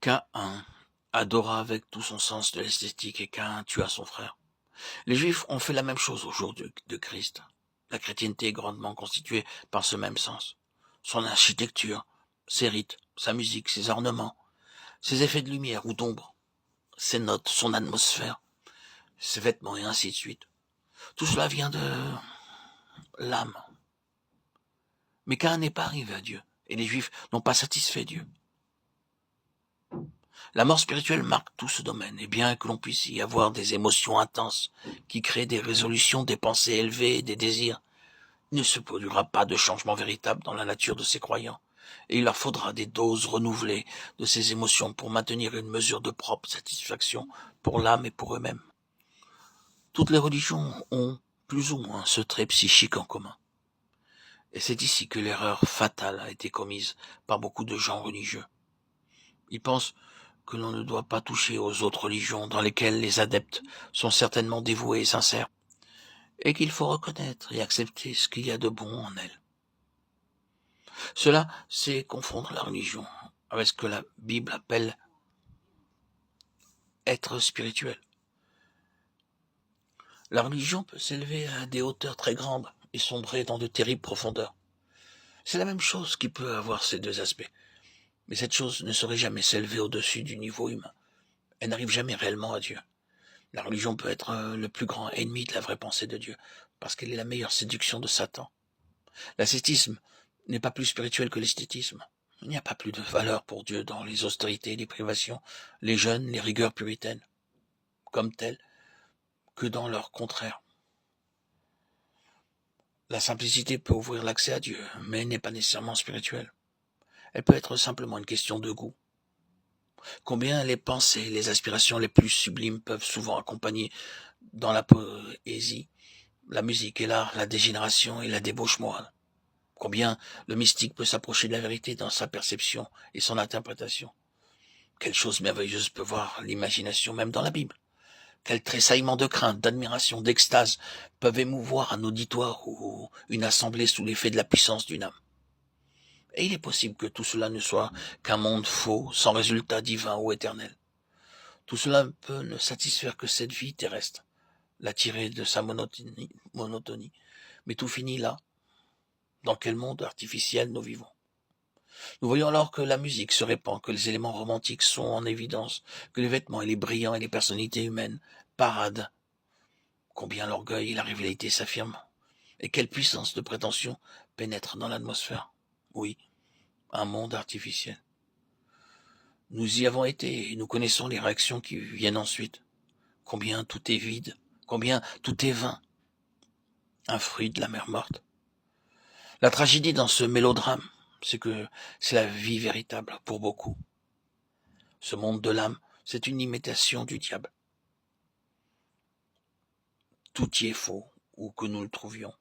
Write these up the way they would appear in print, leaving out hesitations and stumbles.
Caïn adora avec tout son sens de l'esthétique et Caïn tua son frère. Les Juifs ont fait la même chose au jour de Christ. La chrétienté est grandement constituée par ce même sens. Son architecture, ses rites, sa musique, ses ornements, ses effets de lumière ou d'ombre, ses notes, son atmosphère, ses vêtements et ainsi de suite. Tout cela vient de l'âme. Mais Caïn n'est pas arrivé à Dieu, et les Juifs n'ont pas satisfait Dieu. La mort spirituelle marque tout ce domaine, et bien que l'on puisse y avoir des émotions intenses qui créent des résolutions, des pensées élevées et des désirs, il ne se produira pas de changement véritable dans la nature de ces croyants, et il leur faudra des doses renouvelées de ces émotions pour maintenir une mesure de propre satisfaction pour l'âme et pour eux-mêmes. Toutes les religions ont plus ou moins ce trait psychique en commun. Et c'est ici que l'erreur fatale a été commise par beaucoup de gens religieux. Ils pensent que l'on ne doit pas toucher aux autres religions dans lesquelles les adeptes sont certainement dévoués et sincères, et qu'il faut reconnaître et accepter ce qu'il y a de bon en elles. Cela, c'est confondre la religion avec ce que la Bible appelle être spirituel. La religion peut s'élever à des hauteurs très grandes et sombrer dans de terribles profondeurs. C'est la même chose qui peut avoir ces deux aspects. Mais cette chose ne saurait jamais s'élever au-dessus du niveau humain. Elle n'arrive jamais réellement à Dieu. La religion peut être le plus grand ennemi de la vraie pensée de Dieu, parce qu'elle est la meilleure séduction de Satan. L'ascétisme n'est pas plus spirituel que l'esthétisme. Il n'y a pas plus de valeur pour Dieu dans les austérités, les privations, les jeûnes, les rigueurs puritaines, comme telles, que dans leur contraire. La simplicité peut ouvrir l'accès à Dieu, mais elle n'est pas nécessairement spirituelle. Elle peut être simplement une question de goût. Combien les pensées, les aspirations les plus sublimes peuvent souvent accompagner dans la poésie, la musique et l'art, la dégénération et la débauche morale. Combien le mystique peut s'approcher de la vérité dans sa perception et son interprétation. Quelle chose merveilleuse peut voir l'imagination même dans la Bible. Quel tressaillement de crainte, d'admiration, d'extase peuvent émouvoir un auditoire ou une assemblée sous l'effet de la puissance d'une âme. Et il est possible que tout cela ne soit qu'un monde faux, sans résultat divin ou éternel. Tout cela ne peut ne satisfaire que cette vie terrestre, la tirer de sa monotonie. Mais tout finit là. Dans quel monde artificiel nous vivons? Nous voyons alors que la musique se répand, que les éléments romantiques sont en évidence, que les vêtements et les brillants et les personnalités humaines paradent. Combien l'orgueil et la rivalité s'affirment. Et quelle puissance de prétention pénètre dans l'atmosphère. Oui, un monde artificiel. Nous y avons été et nous connaissons les réactions qui viennent ensuite. Combien tout est vide, combien tout est vain. Un fruit de la mer morte. La tragédie dans ce mélodrame, c'est que c'est la vie véritable pour beaucoup. Ce monde de l'âme, c'est une imitation du diable. Tout y est faux, où que nous le trouvions,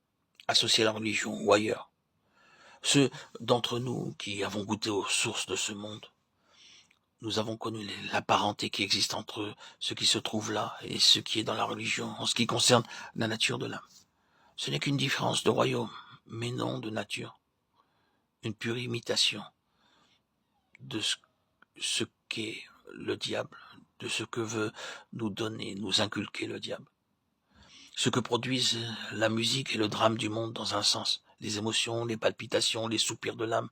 associé à la religion ou ailleurs. Ceux d'entre nous qui avons goûté aux sources de ce monde, nous avons connu la parenté qui existe entre ce qui se trouve là et ce qui est dans la religion en ce qui concerne la nature de l'âme. Ce n'est qu'une différence de royaume, mais non de nature. Une pure imitation de ce qu'est le diable, de ce que veut nous donner, nous inculquer le diable. Ce que produisent la musique et le drame du monde dans un sens, les émotions, les palpitations, les soupirs de l'âme,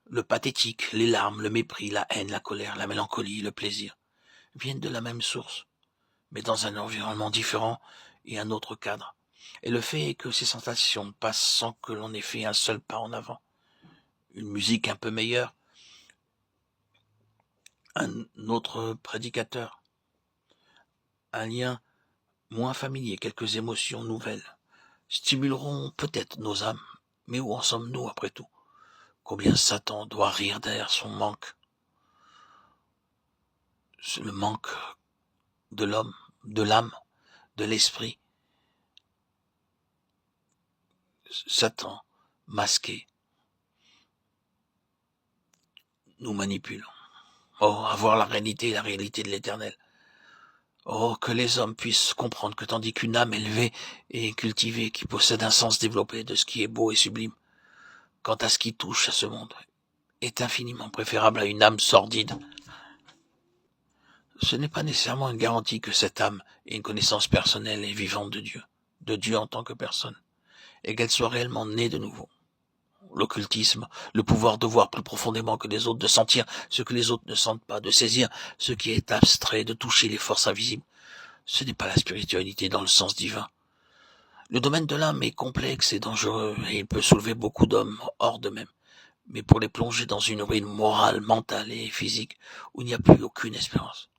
le pathétique, les larmes, le mépris, la haine, la colère, la mélancolie, le plaisir, viennent de la même source, mais dans un environnement différent et un autre cadre. Et le fait est que ces sensations passent sans que l'on ait fait un seul pas en avant. Une musique un peu meilleure, un autre prédicateur, un lien moins familier, quelques émotions nouvelles, stimuleront peut-être nos âmes. Mais où en sommes-nous après tout? Combien Satan doit rire derrière son manque? Le manque de l'homme, de l'âme, de l'esprit. Satan, masqué, nous manipule. Oh, avoir la réalité de l'éternel. Oh, que les hommes puissent comprendre que tandis qu'une âme élevée et cultivée, qui possède un sens développé de ce qui est beau et sublime, quant à ce qui touche à ce monde, est infiniment préférable à une âme sordide Ce n'est pas nécessairement une garantie que cette âme ait une connaissance personnelle et vivante de Dieu en tant que personne, et qu'elle soit réellement née de nouveau. L'occultisme, le pouvoir de voir plus profondément que les autres, de sentir ce que les autres ne sentent pas, de saisir ce qui est abstrait, de toucher les forces invisibles, ce n'est pas la spiritualité dans le sens divin. Le domaine de l'âme est complexe et dangereux, et il peut soulever beaucoup d'hommes hors d'eux-mêmes. Mais pour les plonger dans une ruine morale, mentale et physique, où il n'y a plus aucune espérance.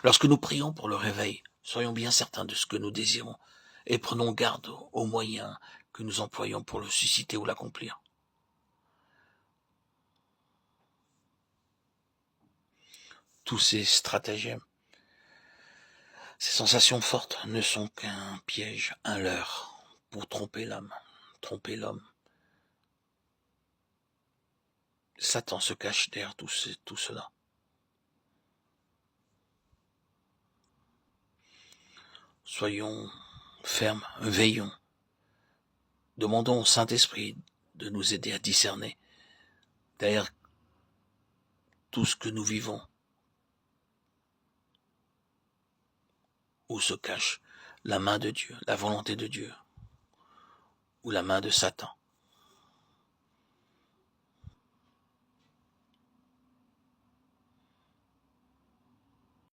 Lorsque nous prions pour le réveil, soyons bien certains de ce que nous désirons, et prenons garde aux moyens que nous employons pour le susciter ou l'accomplir. Tous ces stratagèmes, ces sensations fortes ne sont qu'un piège, un leurre, pour tromper l'âme, tromper l'homme. Satan se cache derrière tout cela. Soyons fermes, veillons. Demandons au Saint-Esprit de nous aider à discerner derrière tout ce que nous vivons, où se cache la main de Dieu, la volonté de Dieu, ou la main de Satan.